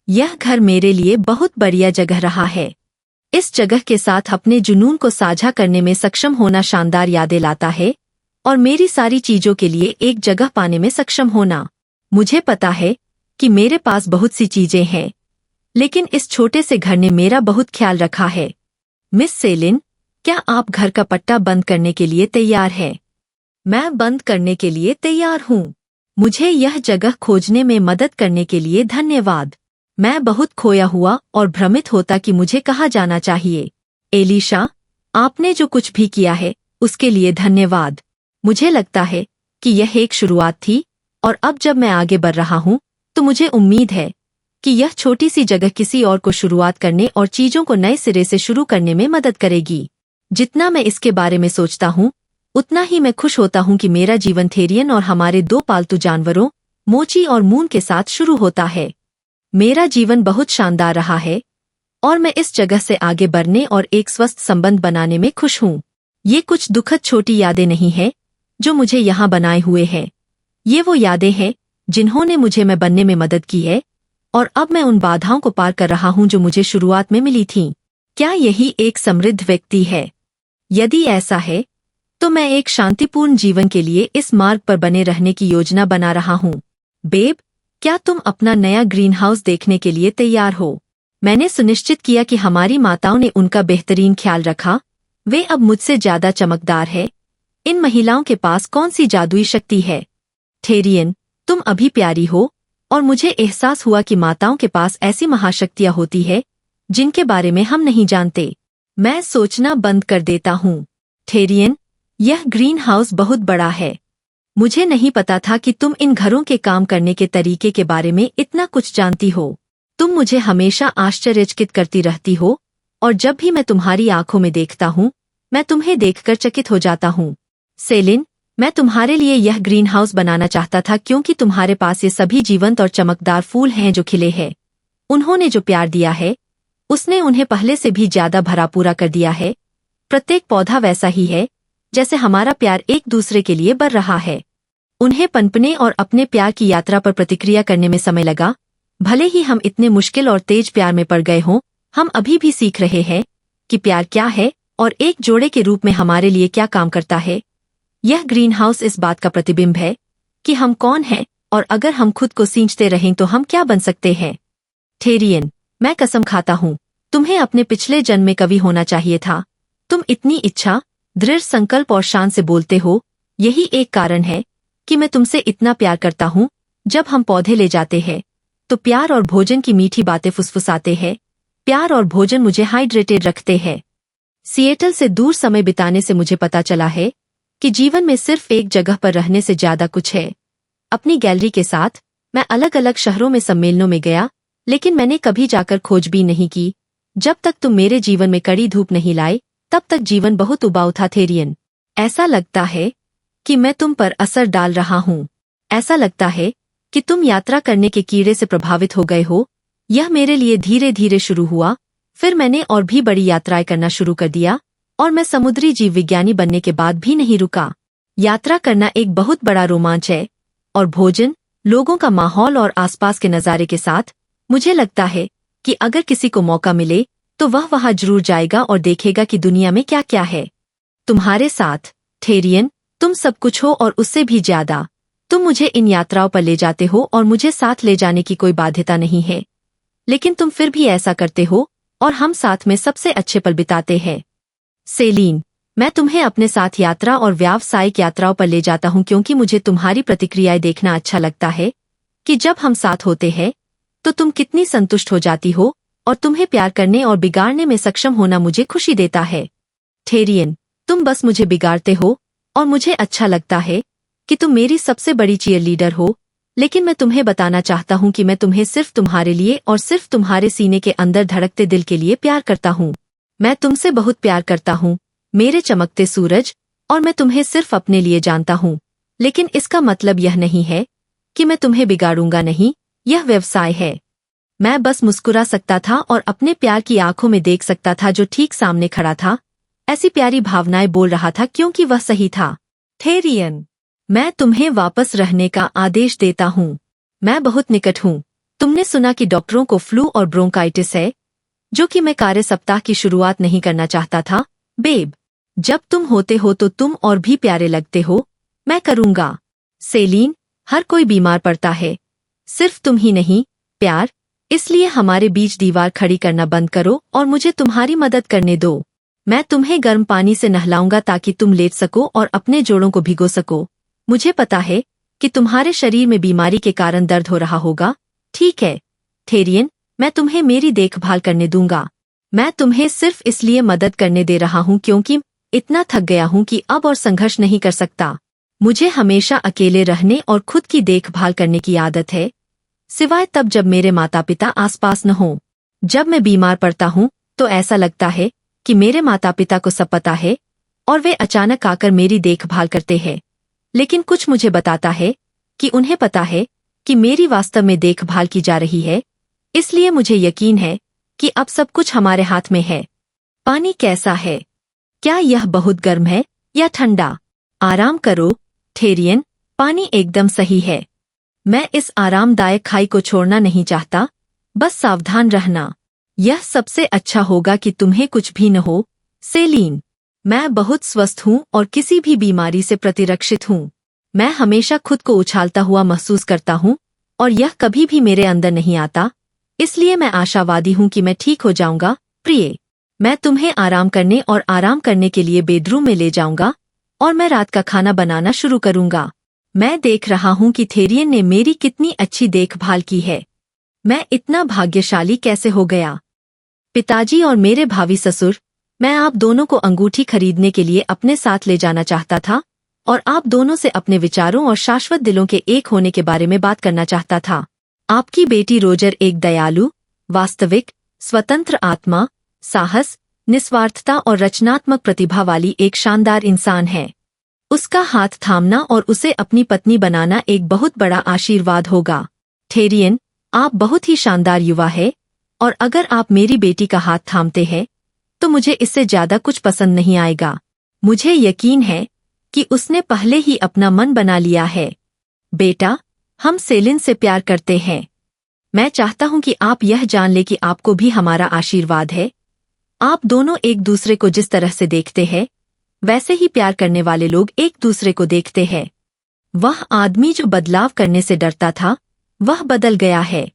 यह घर मेरे लिए बहुत बढ़िया जगह रहा है। इस जगह के साथ अपने जुनून को साझा करने में सक्षम होना शानदार यादें लाता है और मेरी सारी चीजों के लिए एक जगह पाने में सक्षम होना। मुझे पता है कि मेरे पास बहुत सी चीजें हैं, लेकिन इस छोटे से घर ने मेरा बहुत ख्याल रखा है। मिस सेलिन, क्या आप घर का पट्टा बंद करने के लिए तैयार हैं? मैं बंद करने के लिए तैयार हूँ। मुझे यह जगह खोजने में मदद करने के लिए धन्यवाद। मैं बहुत खोया हुआ और भ्रमित होता कि मुझे कहाँ जाना चाहिए। एलिशा, आपने जो कुछ भी किया है उसके लिए धन्यवाद। मुझे लगता है कि यह एक शुरुआत थी और अब जब मैं आगे बढ़ रहा हूँ तो मुझे उम्मीद है कि यह छोटी सी जगह किसी और को शुरुआत करने और चीजों को नए सिरे से शुरू करने में मदद करेगी। जितना मैं इसके बारे में सोचता हूँ उतना ही मैं खुश होता हूँ कि मेरा जीवन थेरियन और हमारे 2 पालतू जानवरों मोची और मून के साथ शुरू होता है। मेरा जीवन बहुत शानदार रहा है और मैं इस जगह से आगे बढ़ने और एक स्वस्थ संबंध बनाने में खुश हूँ। ये कुछ दुखद छोटी यादें नहीं हैं जो मुझे यहाँ बनाए हुए हैं। ये वो यादें हैं जिन्होंने मुझे मैं बनने में मदद की है और अब मैं उन बाधाओं को पार कर रहा हूँ जो मुझे शुरुआत में मिली थीं। क्या यही एक समृद्ध व्यक्ति है? यदि ऐसा है तो मैं एक शांतिपूर्ण जीवन के लिए इस मार्ग पर बने रहने की योजना बना रहा हूँ। बेब, क्या तुम अपना नया ग्रीन हाउस देखने के लिए तैयार हो? मैंने सुनिश्चित किया कि हमारी माताओं ने उनका बेहतरीन ख्याल रखा। वे अब मुझसे ज्यादा चमकदार है। इन महिलाओं के पास कौन सी जादुई शक्ति है? थेरियन, तुम अभी प्यारी हो और मुझे एहसास हुआ कि माताओं के पास ऐसी महाशक्तियां होती है जिनके बारे में हम नहीं जानते। मैं सोचना बंद कर देता हूँ। थेरियन, यह ग्रीन हाउस बहुत बड़ा है। मुझे नहीं पता था कि तुम इन घरों के काम करने के तरीके के बारे में इतना कुछ जानती हो। तुम मुझे हमेशा आश्चर्यचकित करती रहती हो और जब भी मैं तुम्हारी आंखों में देखता हूँ मैं तुम्हें देखकर चकित हो जाता हूँ। सेलिन, मैं तुम्हारे लिए यह ग्रीन हाउस बनाना चाहता था क्योंकि तुम्हारे पास ये सभी जीवंत और चमकदार फूल हैं जो खिले हैं। उन्होंने जो प्यार दिया है उसने उन्हें पहले से भी ज्यादा भरा पूरा कर दिया है। प्रत्येक पौधा वैसा ही है जैसे हमारा प्यार एक दूसरे के लिए बढ़ रहा है। उन्हें पनपने और अपने प्यार की यात्रा पर प्रतिक्रिया करने में समय लगा। भले ही हम इतने मुश्किल और तेज प्यार में पड़ गए हों, हम अभी भी सीख रहे हैं कि प्यार क्या है और एक जोड़े के रूप में हमारे लिए क्या काम करता है। यह ग्रीन हाउस इस बात का प्रतिबिंब है कि हम कौन हैं और अगर हम खुद को सींचते रहें तो हम क्या बन सकते हैं। थेरियन, मैं कसम खाता हूँ तुम्हें अपने पिछले जन्म में कवि होना चाहिए था। तुम इतनी इच्छा, दृढ़ संकल्प और शान से बोलते हो। यही एक कारण है कि मैं तुमसे इतना प्यार करता हूँ। जब हम पौधे ले जाते हैं तो प्यार और भोजन की मीठी बातें फुसफुसाते हैं। प्यार और भोजन मुझे हाइड्रेटेड रखते हैं। सिएटल से दूर समय बिताने से मुझे पता चला है कि जीवन में सिर्फ एक जगह पर रहने से ज्यादा कुछ है। अपनी गैलरी के साथ मैं अलग अलग शहरों में सम्मेलनों में गया, लेकिन मैंने कभी जाकर खोजबीन नहीं की। जब तक तुम मेरे जीवन में कड़ी धूप नहीं लाए तब तक जीवन बहुत उबाऊ था। थेरियन, ऐसा लगता है कि मैं तुम पर असर डाल रहा हूँ। ऐसा लगता है कि तुम यात्रा करने के कीड़े से प्रभावित हो गए हो। यह मेरे लिए धीरे धीरे शुरू हुआ, फिर मैंने और भी बड़ी यात्राएं करना शुरू कर दिया और मैं समुद्री जीव विज्ञानी बनने के बाद भी नहीं रुका। यात्रा करना एक बहुत बड़ा रोमांच है और भोजन, लोगों का माहौल और आसपास के नज़ारे के साथ मुझे लगता है कि अगर किसी को मौका मिले तो वह वहां जरूर जाएगा और देखेगा कि दुनिया में क्या क्या है। तुम्हारे साथ, थेरियन, तुम सब कुछ हो और उससे भी ज्यादा। तुम मुझे इन यात्राओं पर ले जाते हो और मुझे साथ ले जाने की कोई बाध्यता नहीं है, लेकिन तुम फिर भी ऐसा करते हो और हम साथ में सबसे अच्छे पल बिताते हैं। सेलिन, मैं तुम्हें अपने साथ यात्रा और व्यावसायिक यात्राओं पर ले जाता हूँ क्योंकि मुझे तुम्हारी प्रतिक्रियाएं देखना अच्छा लगता है कि जब हम साथ होते हैं तो तुम कितनी संतुष्ट हो जाती हो और तुम्हें प्यार करने और बिगाड़ने में सक्षम होना मुझे खुशी देता है। थेरियन, तुम बस मुझे बिगाड़ते हो और मुझे अच्छा लगता है कि तुम मेरी सबसे बड़ी चीयरलीडर हो, लेकिन मैं तुम्हें बताना चाहता हूँ कि मैं तुम्हें सिर्फ तुम्हारे लिए और सिर्फ तुम्हारे सीने के अंदर धड़कते दिल के लिए प्यार करता हूँ। मैं तुमसे बहुत प्यार करता हूँ, मेरे चमकते सूरज, और मैं तुम्हें सिर्फ अपने लिए जानता हूँ। लेकिन इसका मतलब यह नहीं है कि मैं तुम्हें बिगाड़ूंगा नहीं, यह व्यवसाय है। मैं बस मुस्कुरा सकता था और अपने प्यार की आंखों में देख सकता था जो ठीक सामने खड़ा था। ऐसी प्यारी भावनाएं बोल रहा था क्योंकि वह सही था। थेरियन, मैं तुम्हें वापस रहने का आदेश देता हूँ। मैं बहुत निकट हूँ। तुमने सुना कि डॉक्टरों को फ्लू और ब्रोंकाइटिस है, जो कि मैं कार्य सप्ताह की शुरुआत नहीं करना चाहता था। बेब, जब तुम होते हो तो तुम और भी प्यारे लगते हो। मैं करूँगा। सेलीन, हर कोई बीमार पड़ता है, सिर्फ तुम ही नहीं, प्यार। इसलिए हमारे बीच दीवार खड़ी करना बंद करो और मुझे तुम्हारी मदद करने दो। मैं तुम्हें गर्म पानी से नहलाऊंगा ताकि तुम लेट सको और अपने जोड़ों को भिगो सको। मुझे पता है कि तुम्हारे शरीर में बीमारी के कारण दर्द हो रहा होगा। ठीक है, थेरियन, मैं तुम्हें मेरी देखभाल करने दूंगा। मैं तुम्हें सिर्फ इसलिए मदद करने दे रहा हूँ क्योंकि इतना थक गया हूँ कि अब और संघर्ष नहीं कर सकता। मुझे हमेशा अकेले रहने और खुद की देखभाल करने की आदत है, सिवाय तब जब मेरे माता पिता आसपास न हों। जब मैं बीमार पड़ता हूँ तो ऐसा लगता है कि मेरे माता पिता को सब पता है और वे अचानक आकर मेरी देखभाल करते हैं। लेकिन कुछ मुझे बताता है कि उन्हें पता है कि मेरी वास्तव में देखभाल की जा रही है। इसलिए मुझे यकीन है कि अब सब कुछ हमारे हाथ में है। पानी कैसा है? क्या यह बहुत गर्म है या ठंडा? आराम करो, थेरियन, पानी एकदम सही है। मैं इस आरामदायक खाई को छोड़ना नहीं चाहता, बस सावधान रहना। यह सबसे अच्छा होगा कि तुम्हें कुछ भी न हो, सेलीन। मैं बहुत स्वस्थ हूँ और किसी भी बीमारी से प्रतिरक्षित हूँ। मैं हमेशा खुद को उछालता हुआ महसूस करता हूँ और यह कभी भी मेरे अंदर नहीं आता। इसलिए मैं आशावादी हूँ कि मैं ठीक हो जाऊंगा, प्रिय। मैं तुम्हें आराम करने के लिए बेडरूम में ले जाऊंगा और मैं रात का खाना बनाना शुरू करूंगा। मैं देख रहा हूँ कि थेरियन ने मेरी कितनी अच्छी देखभाल की है। मैं इतना भाग्यशाली कैसे हो गया? पिताजी और मेरे भावी ससुर, मैं आप दोनों को अंगूठी खरीदने के लिए अपने साथ ले जाना चाहता था और आप दोनों से अपने विचारों और शाश्वत दिलों के एक होने के बारे में बात करना चाहता था। आपकी बेटी रोजर एक दयालु, वास्तविक, स्वतंत्र आत्मा, साहस, निस्वार्थता और रचनात्मक प्रतिभा वाली एक शानदार इंसान है। उसका हाथ थामना और उसे अपनी पत्नी बनाना एक बहुत बड़ा आशीर्वाद होगा। थेरियन, आप बहुत ही शानदार युवा है और अगर आप मेरी बेटी का हाथ थामते हैं तो मुझे इससे ज्यादा कुछ पसंद नहीं आएगा। मुझे यकीन है कि उसने पहले ही अपना मन बना लिया है। बेटा, हम सेलिन से प्यार करते हैं। मैं चाहता हूं कि आप यह जान ले कि आपको भी हमारा आशीर्वाद है। आप दोनों एक दूसरे को जिस तरह से देखते हैं, वैसे ही प्यार करने वाले लोग एक दूसरे को देखते हैं। वह आदमी जो बदलाव करने से डरता था, वह बदल गया है।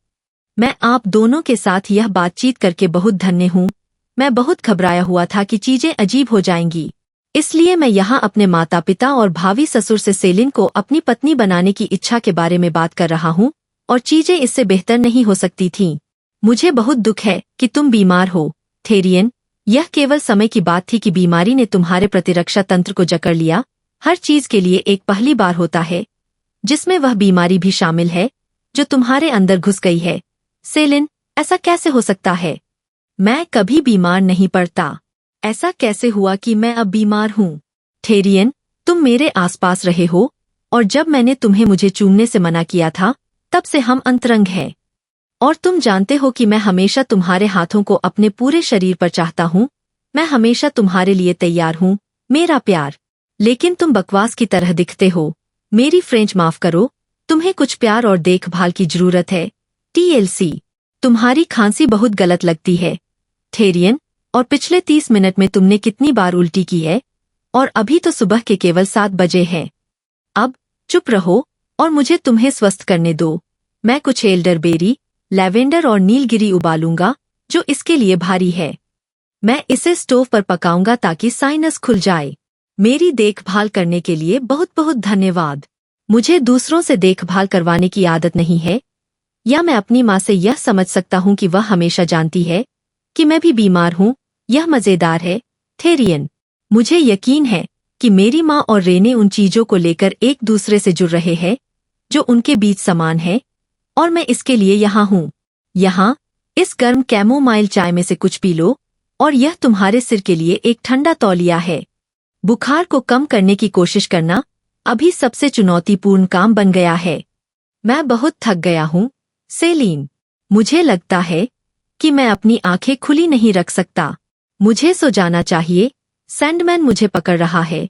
मैं आप दोनों के साथ यह बातचीत करके बहुत धन्य हूँ। मैं बहुत घबराया हुआ था कि चीजें अजीब हो जाएंगी। इसलिए मैं यहाँ अपने माता पिता और भावी ससुर से सेलिन को अपनी पत्नी बनाने की इच्छा के बारे में बात कर रहा हूँ और चीजें इससे बेहतर नहीं हो सकती थीं। मुझे बहुत दुख है कि तुम बीमार हो, थेरियन। यह केवल समय की बात थी कि बीमारी ने तुम्हारे प्रतिरक्षा तंत्र को जकड़ लिया। हर चीज के लिए एक पहली बार होता है, जिसमें वह बीमारी भी शामिल है जो तुम्हारे अंदर घुस गई है। सेलिन, ऐसा कैसे हो सकता है? मैं कभी बीमार नहीं पड़ता। ऐसा कैसे हुआ कि मैं अब बीमार हूँ? थेरियन, तुम मेरे आसपास रहे हो और जब मैंने तुम्हें मुझे चूमने से मना किया था, तब से हम अंतरंग हैं। और तुम जानते हो कि मैं हमेशा तुम्हारे हाथों को अपने पूरे शरीर पर चाहता हूँ। मैं हमेशा तुम्हारे लिए तैयार हूँ, मेरा प्यार। लेकिन तुम बकवास की तरह दिखते हो। मेरी फ्रेंच माफ करो, तुम्हें कुछ प्यार और देखभाल की जरूरत है। TLC, तुम्हारी खांसी बहुत गलत लगती है, थेरियन। और पिछले 30 मिनट में तुमने कितनी बार उल्टी की है? और अभी तो सुबह के केवल 7 बजे हैं। अब चुप रहो और मुझे तुम्हें स्वस्थ करने दो। मैं कुछ एल्डरबेरी, लैवेंडर और नीलगिरी उबालूंगा जो इसके लिए भारी है। मैं इसे स्टोव पर पकाऊंगा ताकि साइनस खुल जाए। मेरी देखभाल करने के लिए बहुत बहुत धन्यवाद। मुझे दूसरों से देखभाल करवाने की आदत नहीं है, या मैं अपनी माँ से यह समझ सकता हूँ कि वह हमेशा जानती है कि मैं भी बीमार हूँ। यह मजेदार है, थेरियन। मुझे यकीन है कि मेरी माँ और रेने उन चीजों को लेकर एक दूसरे से जुड़ रहे हैं जो उनके बीच समान है, और मैं इसके लिए यहाँ हूँ। यहाँ, इस गर्म कैमोमाइल चाय में से कुछ पी लो, और यह तुम्हारे सिर के लिए एक ठंडा तौलिया है। बुखार को कम करने की कोशिश करना अभी सबसे चुनौतीपूर्ण काम बन गया है। मैं बहुत थक गया हूँ, सेलीन। मुझे लगता है कि मैं अपनी आंखें खुली नहीं रख सकता। मुझे सो जाना चाहिए। सैंडमैन मुझे पकड़ रहा है।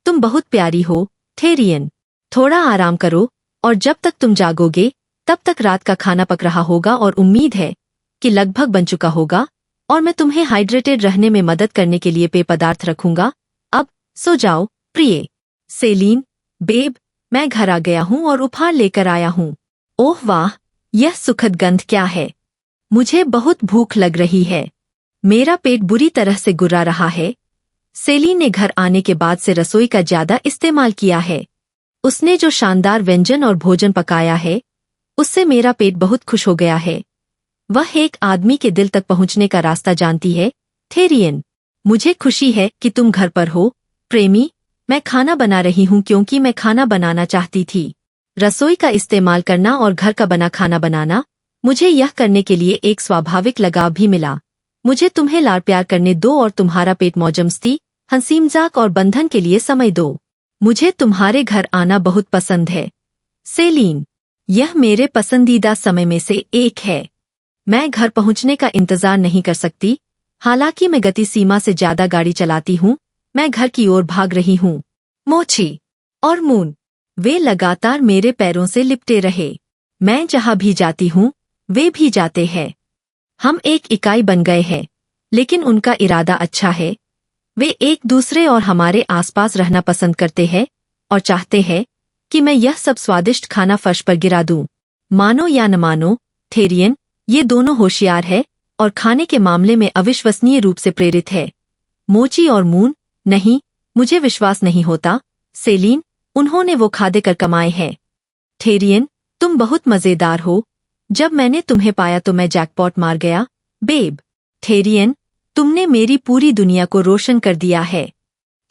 तुम बहुत प्यारी हो, थेरियन। थोड़ा आराम करो और जब तक तुम जागोगे, तब तक रात का खाना पक रहा होगा और उम्मीद है कि लगभग बन चुका होगा और मैं तुम्हें हाइड्रेटेड रहने में मदद करने के लिए पेय पदार्थ रखूंगा। अब सो जाओ प्रिय। सेलीन, बेब, मैं घर आ गया हूँ और उपहार लेकर आया हूँ। ओह वाह, यह सुखद गंध क्या है। मुझे बहुत भूख लग रही है। मेरा पेट बुरी तरह से गुर्रा रहा है। सेलीन ने घर आने के बाद से रसोई का ज्यादा इस्तेमाल किया है। उसने जो शानदार व्यंजन और भोजन पकाया है उससे मेरा पेट बहुत खुश हो गया है। वह एक आदमी के दिल तक पहुंचने का रास्ता जानती है। थेरियन, मुझे खुशी है कि तुम घर पर हो। प्रेमी, मैं खाना बना रही हूँ क्योंकि मैं खाना बनाना चाहती थी। रसोई का इस्तेमाल करना और घर का बना खाना बनाना, मुझे यह करने के लिए एक स्वाभाविक लगाव भी मिला। मुझे तुम्हें लाड़ प्यार करने दो और तुम्हारा पेट मौजमस्ती, हंसी मजाक और बंधन के लिए समय दो। मुझे तुम्हारे घर आना बहुत पसंद है। सेलीन, यह मेरे पसंदीदा समय में से एक है। मैं घर पहुंचने का इंतजार नहीं कर सकती। हालांकि मैं गति सीमा से ज्यादा गाड़ी चलाती हूँ। मैं घर की ओर भाग रही हूँ। मोची और मून, वे लगातार मेरे पैरों से लिपटे रहे। मैं जहाँ भी जाती हूँ वे भी जाते हैं। हम एक इकाई बन गए हैं, लेकिन उनका इरादा अच्छा है। वे एक दूसरे और हमारे आसपास रहना पसंद करते हैं और चाहते हैं कि मैं यह सब स्वादिष्ट खाना फर्श पर गिरा दूं। मानो या न मानो, थेरियन, ये दोनों होशियार है और खाने के मामले में अविश्वसनीय रूप से प्रेरित है। मोची और मून, नहीं, मुझे विश्वास नहीं होता। सेलीन, उन्होंने वो खादे कर कमाए हैं। थेरियन, तुम बहुत मजेदार हो। जब मैंने तुम्हें पाया तो मैं जैकपॉट मार गया। बेब, थेरियन, तुमने मेरी पूरी दुनिया को रोशन कर दिया है।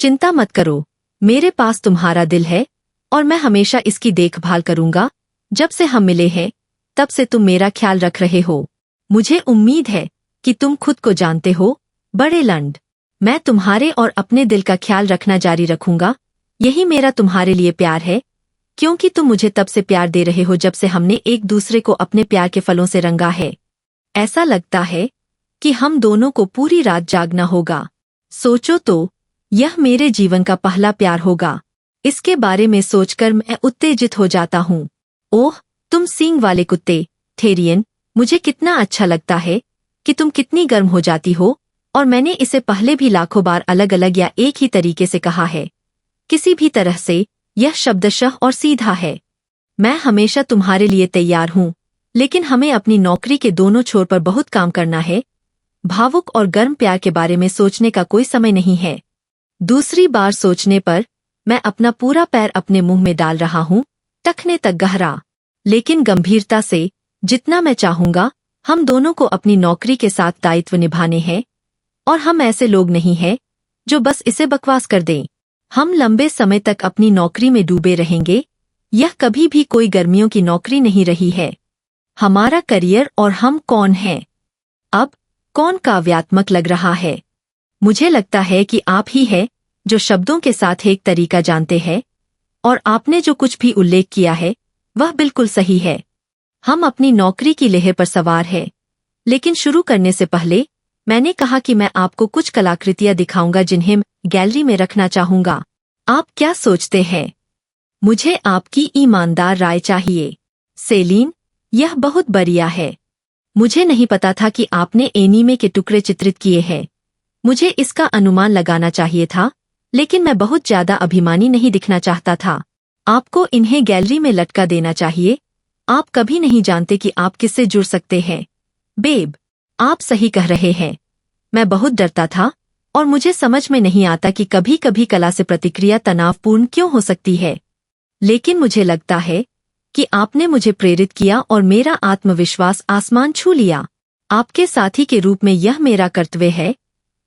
चिंता मत करो, मेरे पास तुम्हारा दिल है और मैं हमेशा इसकी देखभाल करूंगा। जब से हम मिले हैं तब से तुम मेरा ख्याल रख रहे हो। मुझे उम्मीद है कि तुम खुद को जानते हो, बड़े लंड। मैं तुम्हारे और अपने दिल का ख्याल रखना जारी रखूंगा। यही मेरा तुम्हारे लिए प्यार है, क्योंकि तुम मुझे तब से प्यार दे रहे हो जब से हमने एक दूसरे को अपने प्यार के फलों से रंगा है। ऐसा लगता है कि हम दोनों को पूरी रात जागना होगा। सोचो तो, यह मेरे जीवन का पहला प्यार होगा। इसके बारे में सोचकर मैं उत्तेजित हो जाता हूँ। ओह, तुम सींग वाले कुत्ते। थेरियन, मुझे कितना अच्छा लगता है कि तुम कितनी गर्म हो जाती हो, और मैंने इसे पहले भी लाखों बार अलग अलग या एक ही तरीके से कहा है। किसी भी तरह से यह शब्दशः और सीधा है। मैं हमेशा तुम्हारे लिए तैयार हूँ, लेकिन हमें अपनी नौकरी के दोनों छोर पर बहुत काम करना है। भावुक और गर्म प्यार के बारे में सोचने का कोई समय नहीं है। दूसरी बार सोचने पर मैं अपना पूरा पैर अपने मुंह में डाल रहा हूँ, टखने तक गहरा। लेकिन गंभीरता से, जितना मैं चाहूंगा, हम दोनों को अपनी नौकरी के साथ दायित्व निभाने हैं, और हम ऐसे लोग नहीं हैं जो बस इसे बकवास कर दें। हम लंबे समय तक अपनी नौकरी में डूबे रहेंगे। यह कभी भी कोई गर्मियों की नौकरी नहीं रही है। हमारा करियर और हम कौन हैं। अब कौन काव्यात्मक लग रहा है। मुझे लगता है कि आप ही हैं जो शब्दों के साथ एक तरीका जानते हैं, और आपने जो कुछ भी उल्लेख किया है वह बिल्कुल सही है। हम अपनी नौकरी की लहर पर सवार हैं, लेकिन शुरू करने से पहले मैंने कहा कि मैं आपको कुछ कलाकृतियां दिखाऊंगा जिन्हें गैलरी में रखना चाहूंगा। आप क्या सोचते हैं? मुझे आपकी ईमानदार राय चाहिए। सेलीन, यह बहुत बढ़िया है। मुझे नहीं पता था कि आपने एनीमे के टुकड़े चित्रित किए हैं। मुझे इसका अनुमान लगाना चाहिए था, लेकिन मैं बहुत ज्यादा अभिमानी नहीं दिखना चाहता था। आपको इन्हें गैलरी में लटका देना चाहिए। आप कभी नहीं जानते कि आप किससे जुड़ सकते हैं। बेब, आप सही कह रहे हैं। मैं बहुत डरता था, और मुझे समझ में नहीं आता कि कभी कभी कला से प्रतिक्रिया तनावपूर्ण क्यों हो सकती है। लेकिन मुझे लगता है कि आपने मुझे प्रेरित किया और मेरा आत्मविश्वास आसमान छू लिया। आपके साथी के रूप में यह मेरा कर्तव्य है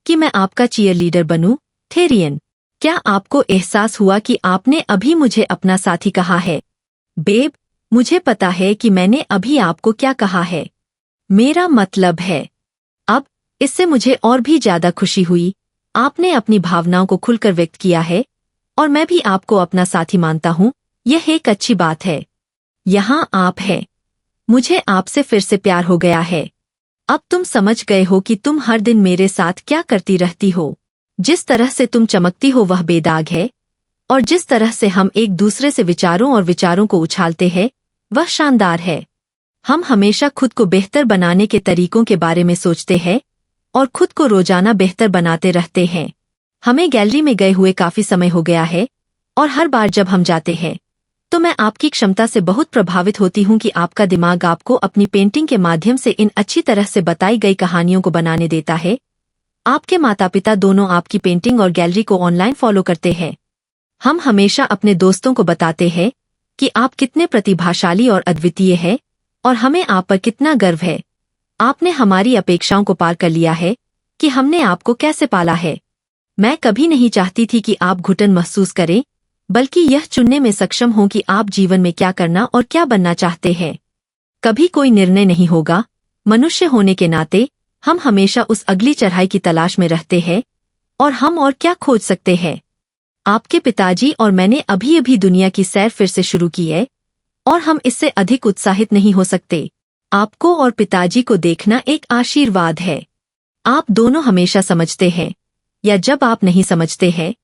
कि मैं आपका चीयरलीडर बनूं। थेरियन, क्या आपको एहसास हुआ कि आपने अभी मुझे अपना साथी कहा है? बेब, मुझे पता है कि मैंने अभी आपको क्या कहा है। मेरा मतलब है, अब इससे मुझे और भी ज्यादा खुशी हुई। आपने अपनी भावनाओं को खुलकर व्यक्त किया है, और मैं भी आपको अपना साथी मानता हूँ। यह एक अच्छी बात है। यहाँ आप हैं। मुझे आपसे फिर से प्यार हो गया है। अब तुम समझ गए हो कि तुम हर दिन मेरे साथ क्या करती रहती हो। जिस तरह से तुम चमकती हो वह बेदाग है, और जिस तरह से हम एक दूसरे से विचारों और विचारों को उछालते हैं वह शानदार है। हम हमेशा खुद को बेहतर बनाने के तरीकों के बारे में सोचते हैं और खुद को रोजाना बेहतर बनाते रहते हैं। हमें गैलरी में गए हुए काफी समय हो गया है और हर बार जब हम जाते हैं तो मैं आपकी क्षमता से बहुत प्रभावित होती हूँ कि आपका दिमाग आपको अपनी पेंटिंग के माध्यम से इन अच्छी तरह से बताई गई कहानियों को बनाने देता है। आपके माता पिता दोनों आपकी पेंटिंग और गैलरी को ऑनलाइन फॉलो करते हैं। हम हमेशा अपने दोस्तों को बताते हैं कि आप कितने प्रतिभाशाली और अद्वितीय हैं और हमें आप पर कितना गर्व है। आपने हमारी अपेक्षाओं को पार कर लिया है कि हमने आपको कैसे पाला है। मैं कभी नहीं चाहती थी कि आप घुटन महसूस करें, बल्कि यह चुनने में सक्षम हों कि आप जीवन में क्या करना और क्या बनना चाहते हैं। कभी कोई निर्णय नहीं होगा। मनुष्य होने के नाते हम हमेशा उस अगली चढ़ाई की तलाश में रहते हैं और हम और क्या खोज सकते हैं। आपके पिताजी और मैंने अभी अभी दुनिया की सैर फिर से शुरू की है और हम इससे अधिक उत्साहित नहीं हो सकते। आपको और पिताजी को देखना एक आशीर्वाद है। आप दोनों हमेशा समझते हैं, या जब आप नहीं समझते हैं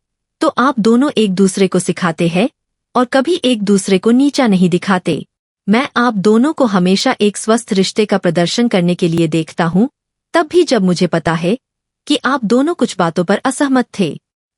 तो आप दोनों एक दूसरे को सिखाते हैं और कभी एक दूसरे को नीचा नहीं दिखाते। मैं आप दोनों को हमेशा एक स्वस्थ रिश्ते का प्रदर्शन करने के लिए देखता हूँ, तब भी जब मुझे पता है कि आप दोनों कुछ बातों पर असहमत थे।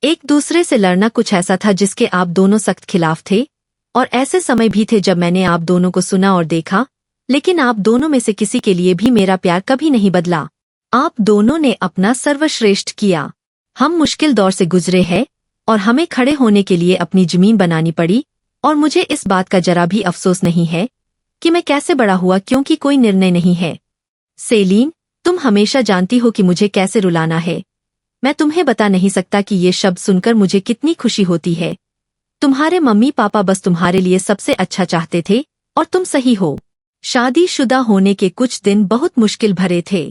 एक दूसरे से लड़ना कुछ ऐसा था जिसके आप दोनों सख्त खिलाफ थे, और ऐसे समय भी थे जब मैंने आप दोनों को सुना और देखा, लेकिन आप दोनों में से किसी के लिए भी मेरा प्यार कभी नहीं बदला। आप दोनों ने अपना सर्वश्रेष्ठ किया। हम मुश्किल दौर से गुजरे हैं और हमें खड़े होने के लिए अपनी जमीन बनानी पड़ी, और मुझे इस बात का जरा भी अफसोस नहीं है कि मैं कैसे बड़ा हुआ, क्योंकि कोई निर्णय नहीं है। सेलिन, तुम हमेशा जानती हो कि मुझे कैसे रुलाना है। मैं तुम्हें बता नहीं सकता कि ये शब्द सुनकर मुझे कितनी खुशी होती है। तुम्हारे मम्मी पापा बस तुम्हारे लिए सबसे अच्छा चाहते थे और तुम सही हो। शादीशुदा होने के कुछ दिन बहुत मुश्किल भरे थे।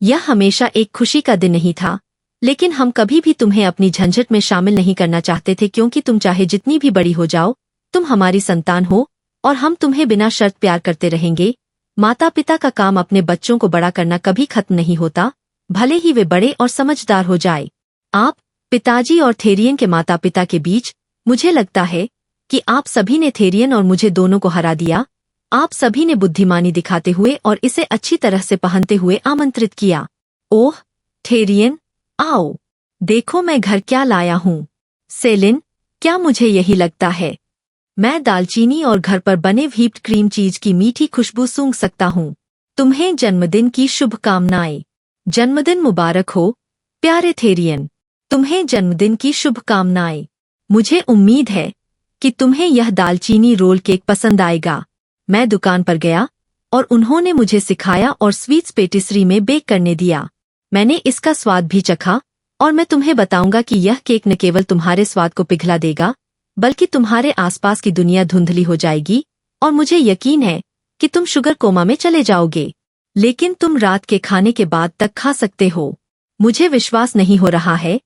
यह हमेशा एक खुशी का दिन नहीं था, लेकिन हम कभी भी तुम्हें अपनी झंझट में शामिल नहीं करना चाहते थे, क्योंकि तुम चाहे जितनी भी बड़ी हो जाओ, तुम हमारी संतान हो और हम तुम्हें बिना शर्त प्यार करते रहेंगे। माता पिता का काम अपने बच्चों को बड़ा करना कभी खत्म नहीं होता, भले ही वे बड़े और समझदार हो जाए। आप, पिताजी और थेरियन के माता पिता के बीच, मुझे लगता है कि आप सभी ने थेरियन और मुझे दोनों को हरा दिया। आप सभी ने बुद्धिमानी दिखाते हुए और इसे अच्छी तरह से पहनते हुए आमंत्रित किया। ओह थेरियन, आओ देखो मैं घर क्या लाया हूँ। सेलिन, क्या मुझे यही लगता है? मैं दालचीनी और घर पर बने व्हीप्ड क्रीम चीज की मीठी खुशबू सूंघ सकता हूँ। तुम्हें जन्मदिन की शुभकामनाएं। जन्मदिन मुबारक हो प्यारे थेरियन। तुम्हें जन्मदिन की शुभकामनाएं। मुझे उम्मीद है कि तुम्हें यह दालचीनी रोल केक पसंद आएगा। मैं दुकान पर गया और उन्होंने मुझे सिखाया और स्वीट्स पेटिसरी में बेक करने दिया। मैंने इसका स्वाद भी चखा और मैं तुम्हें बताऊंगा कि यह केक न केवल तुम्हारे स्वाद को पिघला देगा, बल्कि तुम्हारे आसपास की दुनिया धुंधली हो जाएगी, और मुझे यकीन है कि तुम शुगर कोमा में चले जाओगे, लेकिन तुम रात के खाने के बाद तक खा सकते हो। मुझे विश्वास नहीं हो रहा है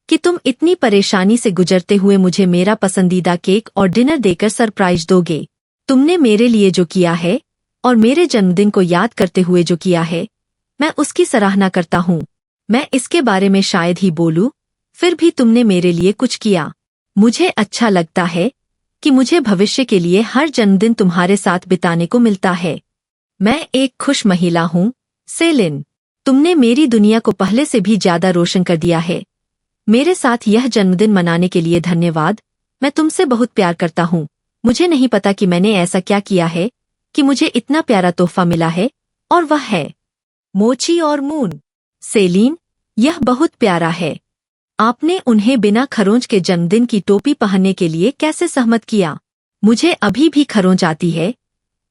कि तुम इतनी परेशानी से गुजरते हुए मुझे मेरा पसंदीदा केक और डिनर देकर सरप्राइज दोगे। तुमने मेरे लिए जो किया है और मेरे जन्मदिन को याद करते हुए जो किया है, मैं उसकी सराहना करता हूँ। मैं इसके बारे में शायद ही बोलूं, फिर भी तुमने मेरे लिए कुछ किया। मुझे अच्छा लगता है कि मुझे भविष्य के लिए हर जन्मदिन तुम्हारे साथ बिताने को मिलता है। मैं एक खुश महिला हूँ सेलिन। तुमने मेरी दुनिया को पहले से भी ज्यादा रोशन कर दिया है। मेरे साथ यह जन्मदिन मनाने के लिए धन्यवाद। मैं तुमसे बहुत प्यार करता हूँ। मुझे नहीं पता कि मैंने ऐसा क्या किया है कि मुझे इतना प्यारा तोहफा मिला है, और वह है मोची और मून। सेलिन, यह बहुत प्यारा है। आपने उन्हें बिना खरोंच के जन्मदिन की टोपी पहनने के लिए कैसे सहमत किया? मुझे अभी भी खरोंच आती है,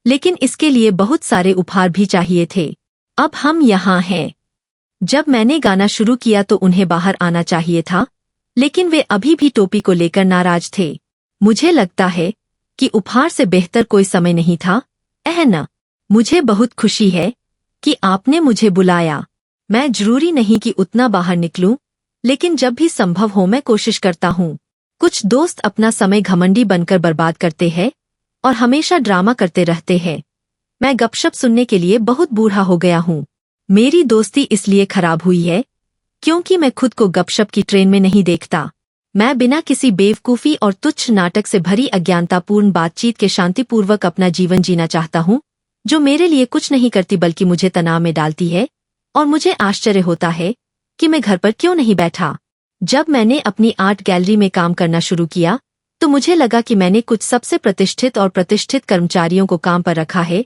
लेकिन इसके लिए बहुत सारे उपहार भी चाहिए थे। अब हम यहाँ हैं। जब मैंने गाना शुरू किया तो उन्हें बाहर आना चाहिए था, लेकिन वे अभी भी टोपी को लेकर नाराज थे। मुझे लगता है कि उपहार से बेहतर कोई समय नहीं था। न, मुझे बहुत खुशी है कि आपने मुझे बुलाया। मैं जरूरी नहीं कि उतना बाहर निकलूं, लेकिन जब भी संभव हो मैं कोशिश करता हूँ। कुछ दोस्त अपना समय घमंडी बनकर बर्बाद करते हैं और हमेशा ड्रामा करते रहते हैं। मैं गपशप सुनने के लिए बहुत बूढ़ा हो गया हूँ। मेरी दोस्ती इसलिए खराब हुई है क्योंकि मैं खुद को गपशप की ट्रेन में नहीं देखता। मैं बिना किसी बेवकूफ़ी और तुच्छ नाटक से भरी अज्ञानतापूर्ण बातचीत के शांतिपूर्वक अपना जीवन जीना चाहता हूँ, जो मेरे लिए कुछ नहीं करती बल्कि मुझे तनाव में डालती है, और मुझे आश्चर्य होता है कि मैं घर पर क्यों नहीं बैठा। जब मैंने अपनी आर्ट गैलरी में काम करना शुरू किया तो मुझे लगा कि मैंने कुछ सबसे प्रतिष्ठित कर्मचारियों को काम पर रखा है।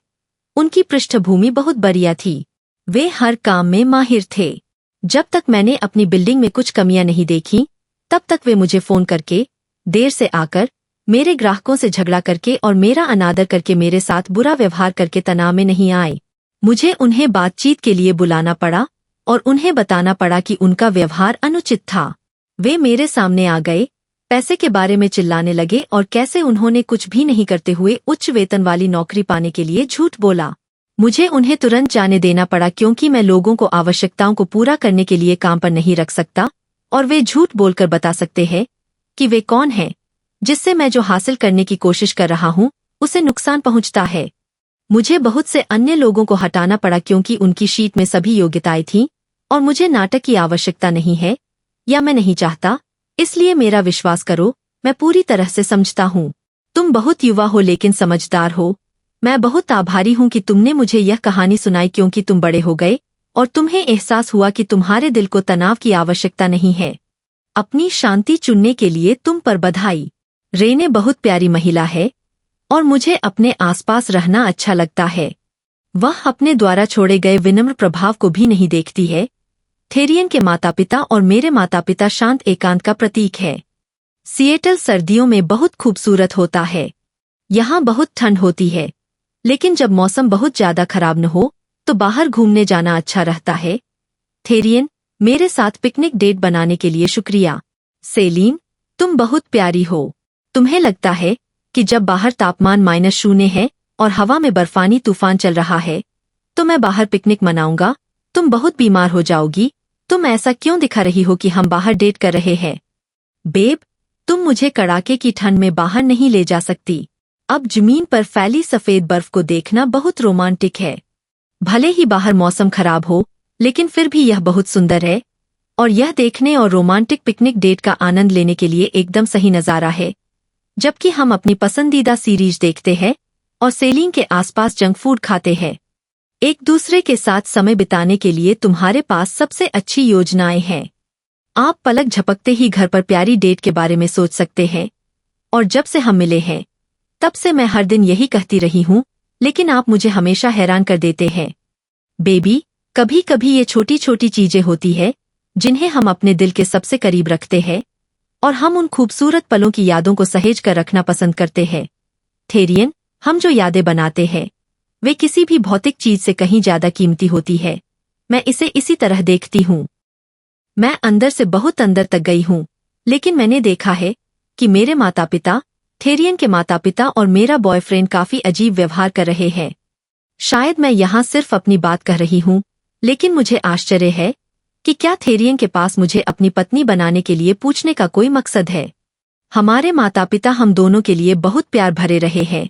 उनकी पृष्ठभूमि बहुत बढ़िया थी, वे हर काम में माहिर थे। जब तक मैंने अपनी बिल्डिंग में कुछ कमियां नहीं देखी, तब तक वे मुझे फोन करके, देर से आकर, मेरे ग्राहकों से झगड़ा करके और मेरा अनादर करके मेरे साथ बुरा व्यवहार करके तनाव में नहीं आए। मुझे उन्हें बातचीत के लिए बुलाना पड़ा और उन्हें बताना पड़ा कि उनका व्यवहार अनुचित था। वे मेरे सामने आ गए, पैसे के बारे में चिल्लाने लगे और कैसे उन्होंने कुछ भी नहीं करते हुए उच्च वेतन वाली नौकरी पाने के लिए झूठ बोला। मुझे उन्हें तुरंत जाने देना पड़ा क्योंकि मैं लोगों को आवश्यकताओं को पूरा करने के लिए काम पर नहीं रख सकता, और वे झूठ बोलकर बता सकते हैं कि वे कौन हैं, जिससे मैं जो हासिल करने की कोशिश कर रहा हूं उसे नुकसान पहुंचता है। मुझे बहुत से अन्य लोगों को हटाना पड़ा क्योंकि उनकी शीट में सभी योग्यताएं थीं और मुझे नाटक की आवश्यकता नहीं है या मैं नहीं चाहता। इसलिए मेरा विश्वास करो, मैं पूरी तरह से समझता हूँ। तुम बहुत युवा हो लेकिन समझदार हो। मैं बहुत आभारी हूँ कि तुमने मुझे यह कहानी सुनाई क्योंकि तुम बड़े हो गए और तुम्हें एहसास हुआ कि तुम्हारे दिल को तनाव की आवश्यकता नहीं है। अपनी शांति चुनने के लिए तुम पर बधाई। रेने बहुत प्यारी महिला है और मुझे अपने आसपास रहना अच्छा लगता है। वह अपने द्वारा छोड़े गए विनम्र प्रभाव को भी नहीं देखती है। थेरियन के माता पिता और मेरे माता पिता शांत एकांत का प्रतीक है। सिएटल सर्दियों में बहुत खूबसूरत होता है। यहाँ बहुत ठंड होती है, लेकिन जब मौसम बहुत ज्यादा खराब न हो तो बाहर घूमने जाना अच्छा रहता है। थेरियन, मेरे साथ पिकनिक डेट बनाने के लिए शुक्रिया। सेलिन, तुम बहुत प्यारी हो। तुम्हें लगता है कि जब बाहर तापमान -0 है और हवा में बर्फानी तूफान चल रहा है तो मैं बाहर पिकनिक मनाऊंगा। तुम बहुत बीमार हो जाओगी। तुम ऐसा क्यों दिखा रही हो कि हम बाहर डेट कर रहे हैं? बेब, तुम मुझे कड़ाके की ठंड में बाहर नहीं ले जा सकती। अब जमीन पर फैली सफेद बर्फ को देखना बहुत रोमांटिक है। भले ही बाहर मौसम खराब हो, लेकिन फिर भी यह बहुत सुंदर है और यह देखने और रोमांटिक पिकनिक डेट का आनंद लेने के लिए एकदम सही नज़ारा है। जबकि हम अपनी पसंदीदा सीरीज देखते हैं और सेलिंग के आसपास जंक फूड खाते हैं। एक दूसरे के साथ समय बिताने के लिए तुम्हारे पास सबसे अच्छी योजनाएं हैं। आप पलक झपकते ही घर पर प्यारी डेट के बारे में सोच सकते हैं। और जब से हम मिले हैं तब से मैं हर दिन यही कहती रही हूँ, लेकिन आप मुझे हमेशा हैरान कर देते हैं। बेबी, कभी कभी ये छोटी छोटी चीजें होती है जिन्हें हम अपने दिल के सबसे करीब रखते हैं और हम उन खूबसूरत पलों की यादों को सहेज कर रखना पसंद करते हैं। थेरियन, हम जो यादें बनाते हैं वे किसी भी भौतिक चीज से कहीं ज्यादा कीमती होती है। मैं इसे इसी तरह देखती हूँ। मैं अंदर से बहुत अंदर तक गई हूँ, लेकिन मैंने देखा है कि मेरे माता पिता, थेरियन के माता पिता और मेरा बॉयफ्रेंड काफी अजीब व्यवहार कर रहे हैं। शायद मैं यहाँ सिर्फ अपनी बात कह रही हूँ, लेकिन मुझे आश्चर्य है कि क्या थेरियन के पास मुझे अपनी पत्नी बनाने के लिए पूछने का कोई मकसद है। हमारे माता पिता हम दोनों के लिए बहुत प्यार भरे रहे हैं,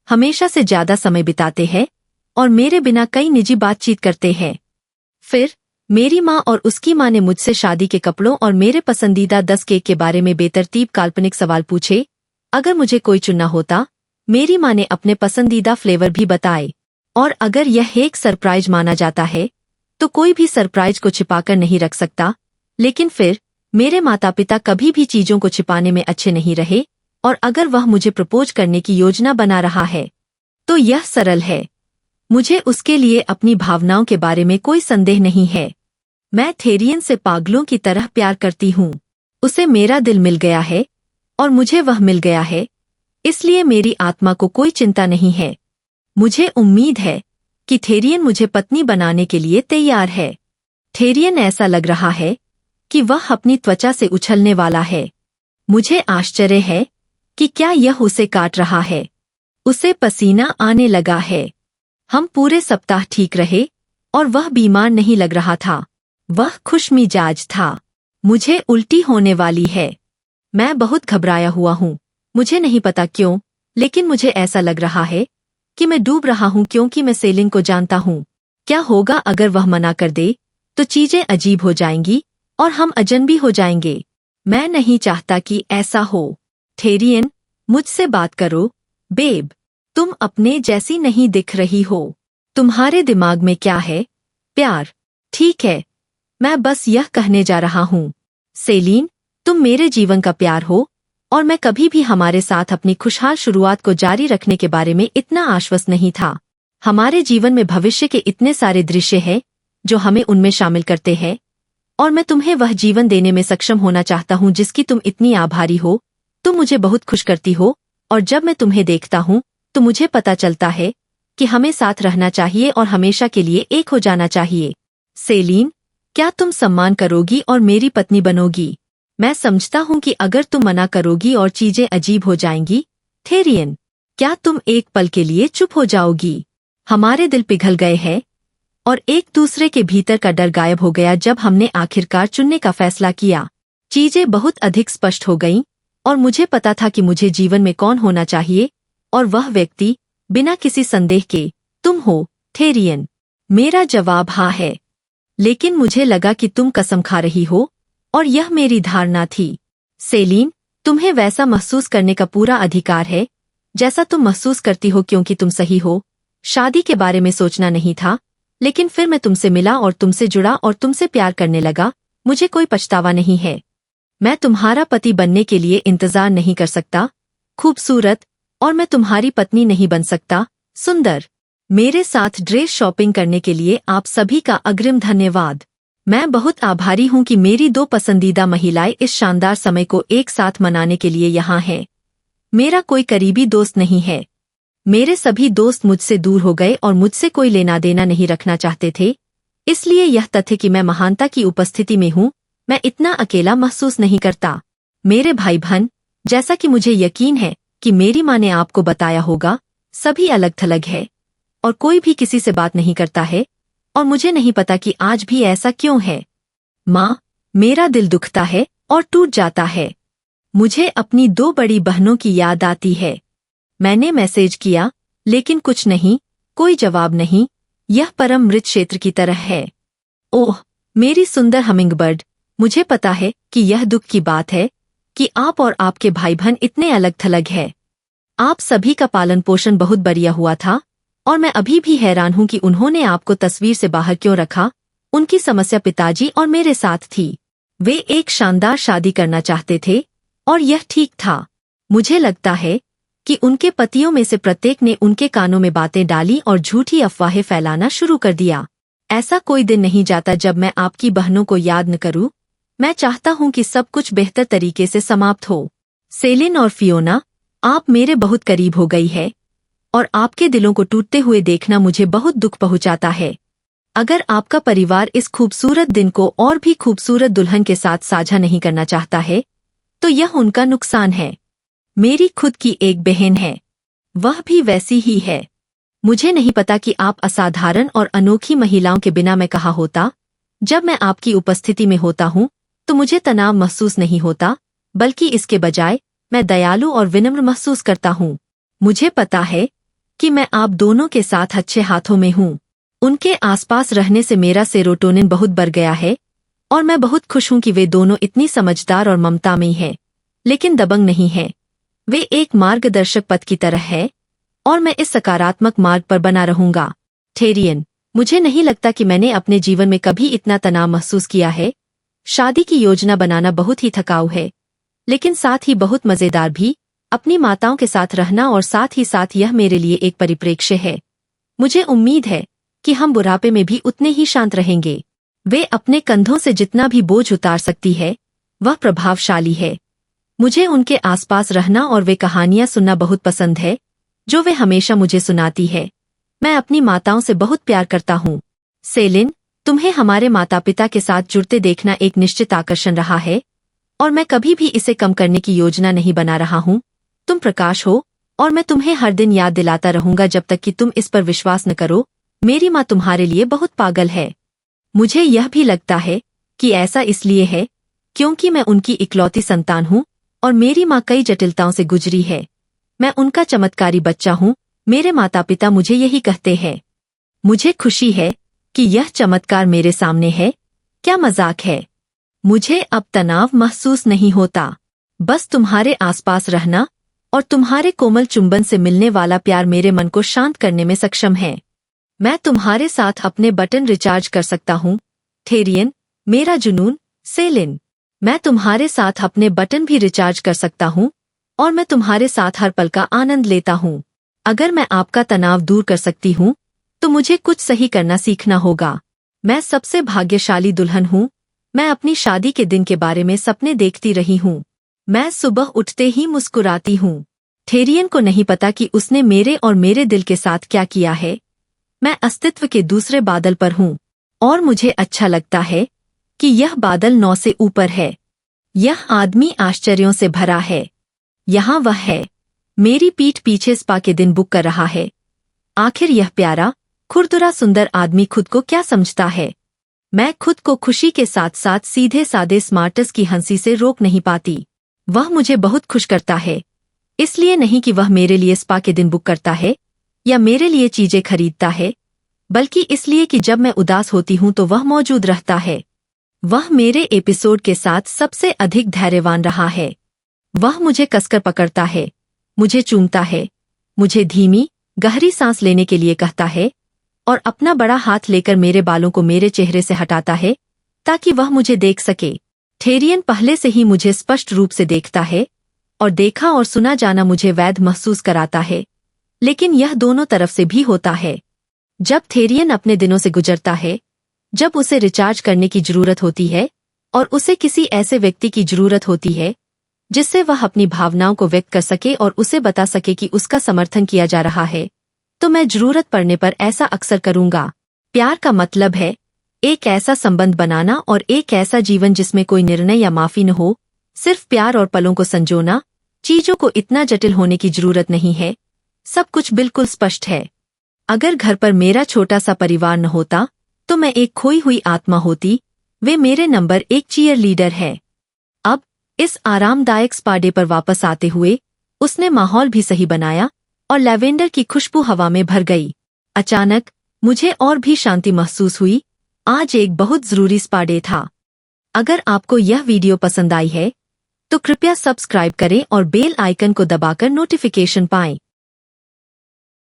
हमेशा से ज्यादा समय बिताते हैं और मेरे बिना कई निजी बातचीत करते हैं। फिर मेरी माँ और उसकी माँ ने मुझसे शादी के कपड़ों और मेरे पसंदीदा 10 केक के बारे में बेतरतीब काल्पनिक सवाल पूछे। अगर मुझे कोई चुनना होता, मेरी माँ ने अपने पसंदीदा फ्लेवर भी बताए। और अगर यह एक सरप्राइज माना जाता है तो कोई भी सरप्राइज को छिपाकर नहीं रख सकता, लेकिन फिर मेरे माता पिता कभी भी चीजों को छिपाने में अच्छे नहीं रहे। और अगर वह मुझे प्रपोज करने की योजना बना रहा है तो यह सरल है। मुझे उसके लिए अपनी भावनाओं के बारे में कोई संदेह नहीं है। मैं थेरियन से पागलों की तरह प्यार करती हूँ। उसे मेरा दिल मिल गया है और मुझे वह मिल गया है, इसलिए मेरी आत्मा को कोई चिंता नहीं है। मुझे उम्मीद है कि थेरियन मुझे पत्नी बनाने के लिए तैयार है। थेरियन, ऐसा लग रहा है कि वह अपनी त्वचा से उछलने वाला है। मुझे आश्चर्य है कि क्या यह उसे काट रहा है। उसे पसीना आने लगा है। हम पूरे सप्ताह ठीक रहे और वह बीमार नहीं लग रहा था। वह खुशमिजाज था। मुझे उल्टी होने वाली है। मैं बहुत घबराया हुआ हूँ। मुझे नहीं पता क्यों, लेकिन मुझे ऐसा लग रहा है कि मैं डूब रहा हूँ क्योंकि मैं सेलिंग को जानता हूँ। क्या होगा अगर वह मना कर दे? तो चीजें अजीब हो जाएंगी और हम अजनबी हो जाएंगे। मैं नहीं चाहता कि ऐसा हो। थेरियन, मुझसे बात करो। बेब, तुम अपने जैसी नहीं दिख रही हो। तुम्हारे दिमाग में क्या है? प्यार। ठीक है, मैं बस यह कहने जा रहा हूँ। सेलिन, तुम मेरे जीवन का प्यार हो और मैं कभी भी हमारे साथ अपनी खुशहाल शुरुआत को जारी रखने के बारे में इतना आश्वस्त नहीं था। हमारे जीवन में भविष्य के इतने सारे दृश्य हैं जो हमें उनमें शामिल करते हैं, और मैं तुम्हें वह जीवन देने में सक्षम होना चाहता हूँ जिसकी तुम इतनी आभारी हो। तुम मुझे बहुत खुश करती हो, और जब मैं तुम्हें देखता हूँ तो मुझे पता चलता है कि हमें साथ रहना चाहिए और हमेशा के लिए एक हो जाना चाहिए। सेलिन, क्या तुम सम्मान करोगी और मेरी पत्नी बनोगी? मैं समझता हूँ कि अगर तुम मना करोगी और चीजें अजीब हो जाएंगी। थेरियन, क्या तुम एक पल के लिए चुप हो जाओगी? हमारे दिल पिघल गए हैं और एक दूसरे के भीतर का डर गायब हो गया जब हमने आखिरकार चुनने का फैसला किया। चीजें बहुत अधिक स्पष्ट हो गईं और मुझे पता था कि मुझे जीवन में कौन होना चाहिए, और वह व्यक्ति, बिना किसी संदेह के, तुम हो। थेरियन, मेरा जवाब हाँ है, लेकिन मुझे लगा कि तुम कसम खा रही हो, और यह मेरी धारणा थी। सेलिन, तुम्हें वैसा महसूस करने का पूरा अधिकार है जैसा तुम महसूस करती हो, क्योंकि तुम सही हो। शादी के बारे में सोचना नहीं था, लेकिन फिर मैं तुमसे मिला और तुमसे जुड़ा और तुमसे प्यार करने लगा। मुझे कोई पछतावा नहीं है। मैं तुम्हारा पति बनने के लिए इंतजार नहीं कर सकता, खूबसूरत, और मैं तुम्हारी पत्नी नहीं बन सकता, सुंदर। मेरे साथ ड्रेस शॉपिंग करने के लिए आप सभी का अग्रिम धन्यवाद। मैं बहुत आभारी हूँ कि मेरी दो पसंदीदा महिलाएं इस शानदार समय को एक साथ मनाने के लिए यहाँ हैं। मेरा कोई करीबी दोस्त नहीं है। मेरे सभी दोस्त मुझसे दूर हो गए और मुझसे कोई लेना देना नहीं रखना चाहते थे। इसलिए यह तथ्य कि मैं महानता की उपस्थिति में हूँ, मैं इतना अकेला महसूस नहीं करता। मेरे भाई बहन, जैसा कि मुझे यकीन है कि मेरी माँ ने आपको बताया होगा, सभी अलग थलग है और कोई भी किसी से बात नहीं करता है, और मुझे नहीं पता कि आज भी ऐसा क्यों है। माँ, मेरा दिल दुखता है और टूट जाता है। मुझे अपनी दो बड़ी बहनों की याद आती है। मैंने मैसेज किया, लेकिन कुछ नहीं, कोई जवाब नहीं। यह परम मृत क्षेत्र की तरह है। ओह, मेरी सुंदर हमिंगबर्ड, मुझे पता है कि यह दुख की बात है कि आप और आपके भाई बहन इतने अलग थलग हैं। आप सभी का पालन पोषण बहुत बढ़िया हुआ था, और मैं अभी भी हैरान हूँ कि उन्होंने आपको तस्वीर से बाहर क्यों रखा। उनकी समस्या पिताजी और मेरे साथ थी। वे एक शानदार शादी करना चाहते थे, और यह ठीक था। मुझे लगता है कि उनके पतियों में से प्रत्येक ने उनके कानों में बातें डाली और झूठी अफवाहें फैलाना शुरू कर दिया। ऐसा कोई दिन नहीं जाता जब मैं आपकी बहनों को याद न करूं। मैं चाहता हूं कि सब कुछ बेहतर तरीके से समाप्त हो। सेलिन और फियोना, आप मेरे बहुत करीब हो गई है, और आपके दिलों को टूटते हुए देखना मुझे बहुत दुख पहुंचाता है। अगर आपका परिवार इस खूबसूरत दिन को और भी खूबसूरत दुल्हन के साथ साझा नहीं करना चाहता है, तो यह उनका नुकसान है। मेरी खुद की एक बहन है, वह भी वैसी ही है। मुझे नहीं पता कि आप असाधारण और अनोखी महिलाओं के बिना मैं कहाँ होता। जब मैं आपकी उपस्थिति में होता हूँ तो मुझे तनाव महसूस नहीं होता, बल्कि इसके बजाय मैं दयालु और विनम्र महसूस करता हूँ। मुझे पता है कि मैं आप दोनों के साथ अच्छे हाथों में हूँ। उनके आसपास रहने से मेरा सेरोटोनिन बहुत बढ़ गया है, और मैं बहुत खुश हूँ कि वे दोनों इतनी समझदार और ममतामयी हैं, लेकिन दबंग नहीं हैं। वे एक मार्गदर्शक पथ की तरह है, और मैं इस सकारात्मक मार्ग पर बना रहूंगा। थेरियन, मुझे नहीं लगता कि मैंने अपने जीवन में कभी इतना तनाव महसूस किया है। शादी की योजना बनाना बहुत ही थकाऊ है, लेकिन साथ ही बहुत मजेदार भी। अपनी माताओं के साथ रहना और साथ ही साथ यह मेरे लिए एक परिप्रेक्ष्य है। मुझे उम्मीद है कि हम बुढ़ापे में भी उतने ही शांत रहेंगे। वे अपने कंधों से जितना भी बोझ उतार सकती है, वह प्रभावशाली है। मुझे उनके आसपास रहना और वे कहानियां सुनना बहुत पसंद है जो वे हमेशा मुझे सुनाती है। मैं अपनी माताओं से बहुत प्यार करता हूँ। सेलिन, तुम्हें हमारे माता पिता के साथ जुड़ते देखना एक निश्चित आकर्षण रहा है, और मैं कभी भी इसे कम करने की योजना नहीं बना रहा हूँ। तुम प्रकाश हो, और मैं तुम्हें हर दिन याद दिलाता रहूंगा जब तक कि तुम इस पर विश्वास न करो। मेरी माँ तुम्हारे लिए बहुत पागल है। मुझे यह भी लगता है कि ऐसा इसलिए है क्योंकि मैं उनकी इकलौती संतान हूँ, और मेरी माँ कई जटिलताओं से गुजरी है। मैं उनका चमत्कारी बच्चा हूँ। मेरे माता पिता मुझे यही कहते हैं। मुझे खुशी है कि यह चमत्कार मेरे सामने है। क्या मजाक है। मुझे अब तनाव महसूस नहीं होता। बस तुम्हारे आसपास रहना और तुम्हारे कोमल चुंबन से मिलने वाला प्यार मेरे मन को शांत करने में सक्षम है। मैं तुम्हारे साथ अपने बटन रिचार्ज कर सकता हूँ, थेरियन, मेरा जुनून, सेलिन। मैं तुम्हारे साथ अपने बटन भी रिचार्ज कर सकता हूँ और मैं तुम्हारे साथ हर पल का आनंद लेता हूँ। अगर मैं आपका तनाव दूर कर सकती हूँ तो मुझे कुछ सही करना सीखना होगा। मैं सबसे भाग्यशाली दुल्हन हूँ। मैं अपनी शादी के दिन के बारे में सपने देखती रही हूँ। मैं सुबह उठते ही मुस्कुराती हूँ। थेरियन को नहीं पता कि उसने मेरे और मेरे दिल के साथ क्या किया है। मैं अस्तित्व के दूसरे बादल पर हूँ और मुझे अच्छा लगता है कि यह बादल 9 से ऊपर है। यह आदमी आश्चर्यों से भरा है। यहाँ वह है, मेरी पीठ पीछे स्पा के दिन बुक कर रहा है। आखिर यह प्यारा, खुरदुरा सुंदर आदमी खुद को क्या समझता है। मैं खुद को खुशी के साथ साथ सीधे सादे स्मार्टस की हंसी से रोक नहीं पाती। वह मुझे बहुत खुश करता है, इसलिए नहीं कि वह मेरे लिए स्पा के दिन बुक करता है या मेरे लिए चीजें खरीदता है, बल्कि इसलिए कि जब मैं उदास होती हूँ तो वह मौजूद रहता है। वह मेरे एपिसोड के साथ सबसे अधिक धैर्यवान रहा है। वह मुझे कसकर पकड़ता है, मुझे चूमता है, मुझे धीमी गहरी सांस लेने के लिए कहता है और अपना बड़ा हाथ लेकर मेरे बालों को मेरे चेहरे से हटाता है ताकि वह मुझे देख सके। थेरियन पहले से ही मुझे स्पष्ट रूप से देखता है और देखा और सुना जाना मुझे वैध महसूस कराता है, लेकिन यह दोनों तरफ से भी होता है। जब थेरियन अपने दिनों से गुजरता है, जब उसे रिचार्ज करने की जरूरत होती है और उसे किसी ऐसे व्यक्ति की जरूरत होती है जिससे वह अपनी भावनाओं को व्यक्त कर सके और उसे बता सके कि उसका समर्थन किया जा रहा है, तो मैं जरूरत पड़ने पर ऐसा अक्सर करूंगा। प्यार का मतलब है एक ऐसा संबंध बनाना और एक ऐसा जीवन जिसमें कोई निर्णय या माफी न हो, सिर्फ प्यार और पलों को संजोना। चीजों को इतना जटिल होने की जरूरत नहीं है, सब कुछ बिल्कुल स्पष्ट है। अगर घर पर मेरा छोटा सा परिवार न होता तो मैं एक खोई हुई आत्मा होती। वे मेरे नंबर 1 चीयर लीडर है। अब इस आरामदायक स्पा डे पर वापस आते हुए उसने माहौल भी सही बनाया और लैवेंडर की खुशबू हवा में भर गई। अचानक मुझे और भी शांति महसूस हुई। आज एक बहुत जरूरी स्पा डे था। अगर आपको यह वीडियो पसंद आई है तो कृपया सब्सक्राइब करें और बेल आइकन को दबाकर नोटिफिकेशन पाएं।